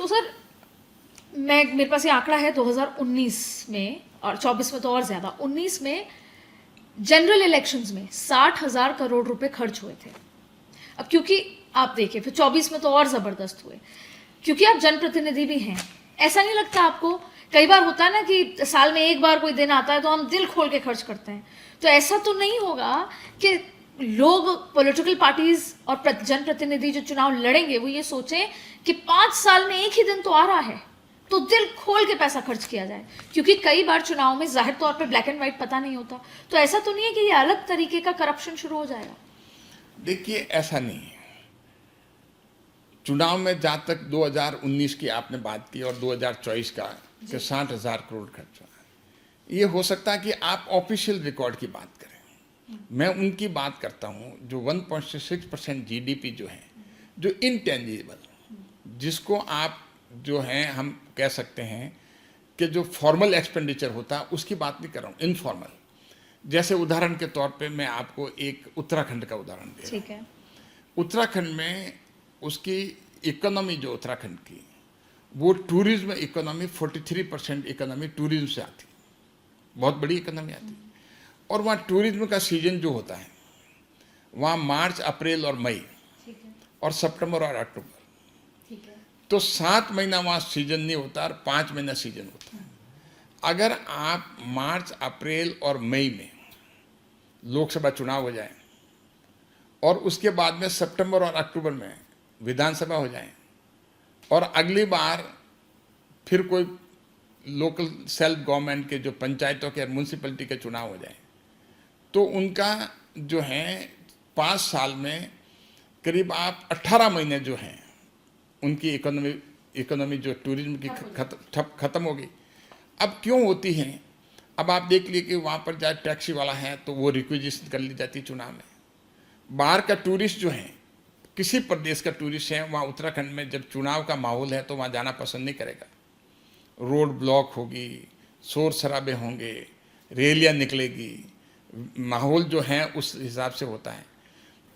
तो सर मेरे पास ये आंकड़ा है 2019 में, और 24 में तो और ज़्यादा, 19 में जनरल इलेक्शंस में 60,000 करोड़ रुपए खर्च हुए थे। अब क्योंकि आप देखिए फिर 24 में तो और ज़बरदस्त हुए, क्योंकि आप जनप्रतिनिधि भी हैं। ऐसा नहीं लगता आपको, कई बार होता है ना कि साल में एक बार कोई दिन आता है तो हम दिल खोल के खर्च करते हैं, तो ऐसा तो नहीं होगा कि लोग, पॉलिटिकल पार्टीज और जनप्रतिनिधि जो चुनाव लड़ेंगे वो ये सोचें कि 5 साल में एक ही दिन तो आ रहा है तो दिल खोल के पैसा खर्च किया जाए, क्योंकि कई बार चुनाव में जाहिर तौर पे ब्लैक एंड व्हाइट पता नहीं होता। तो ऐसा तो नहीं है कि ये अलग तरीके का करप्शन शुरू हो जाएगा? देखिए, ऐसा नहीं है। चुनाव में जहाँ तक 2019 की आपने बात की और 2024 का कि 60,000 करोड़ खर्च हुआ, ये हो सकता है कि आप ऑफिशियल रिकॉर्ड की बात करें। मैं उनकी बात करता हूँ जो 1.6% जीडीपी जो है, जो इनटेंजिबल, जिसको आप जो है हम कह सकते हैं कि जो फॉर्मल एक्सपेंडिचर होता है उसकी बात नहीं कर रहा हूँ, इनफॉर्मल। जैसे उदाहरण के तौर पे मैं आपको एक उत्तराखंड का उदाहरण दे रहा हूँ। ठीक है। उत्तराखंड में उसकी इकोनॉमी जो उत्तराखंड की, वो टूरिज्म इकोनॉमी 43% इकोनॉमी टूरिज्म से आती, बहुत बड़ी इकोनॉमी आती। और वहाँ टूरिज्म का सीजन जो होता है वहाँ मार्च, अप्रैल और मई और सितंबर और अक्टूबर, तो 7 महीना वहाँ सीजन नहीं होता और 5 महीना सीजन होता है। अगर आप मार्च, अप्रैल और मई में लोकसभा चुनाव हो जाए और उसके बाद में सितंबर और अक्टूबर में विधानसभा हो जाए और अगली बार फिर कोई लोकल सेल्फ गवर्नमेंट के, जो पंचायतों के, म्यूनसिपैलिटी के चुनाव हो जाए, तो उनका जो है 5 साल में करीब आप 18 महीने जो हैं उनकी इकोनॉमी जो टूरिज्म की खत्म हो गई। अब क्यों होती है? अब आप देख लीजिए कि वहाँ पर चाहे टैक्सी वाला है तो वो रिक्विजिशन कर ली जाती है चुनाव में। बाहर का टूरिस्ट जो है, किसी प्रदेश का टूरिस्ट है, वहाँ उत्तराखंड में जब चुनाव का माहौल है तो वहाँ जाना पसंद नहीं करेगा। रोड ब्लॉक होगी, शोर शराबे होंगे, रैलियाँ निकलेगी, माहौल जो है उस हिसाब से होता है।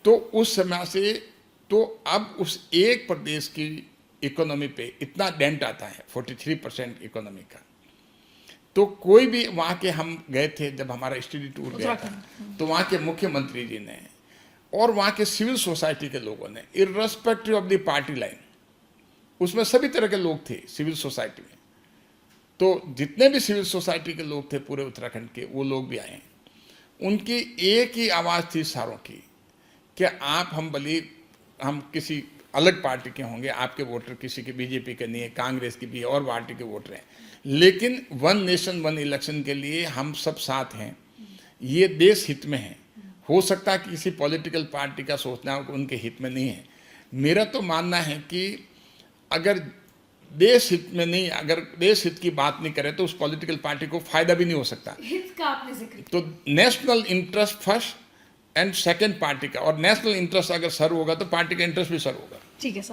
तो उस समय से तो अब उस एक प्रदेश की इकोनॉमी पे इतना डेंट आता है 43% इकोनॉमी का। तो कोई भी वहाँ के, हम गए थे जब हमारा स्टडी टूर गया था, तो वहाँ के मुख्यमंत्री जी ने और वहाँ के सिविल सोसाइटी के लोगों ने, irrespective of the party line, उसमें सभी तरह के लोग थे सिविल सोसाइटी में, तो जितने भी सिविल सोसाइटी के लोग थे पूरे उत्तराखंड के, वो लोग भी आए। उनकी एक ही आवाज़ थी सारों की कि आप, हम किसी अलग पार्टी के होंगे, आपके वोटर किसी के बीजेपी के नहीं है, कांग्रेस की भी और पार्टी के वोटर हैं, लेकिन 1 नेशन 1 इलेक्शन के लिए हम सब साथ हैं, ये देश हित में है। हो सकता है कि किसी पॉलिटिकल पार्टी का सोचना उनके हित में नहीं है। मेरा तो मानना है कि अगर देश हित में नहीं, अगर देश हित की बात नहीं करे तो उस पॉलिटिकल पार्टी को फायदा भी नहीं हो सकता। हित का आपने जिक्र तो national interest first and second party का, और नेशनल इंटरेस्ट अगर सर्व होगा तो पार्टी का इंटरेस्ट भी सर्व होगा। ठीक है सर।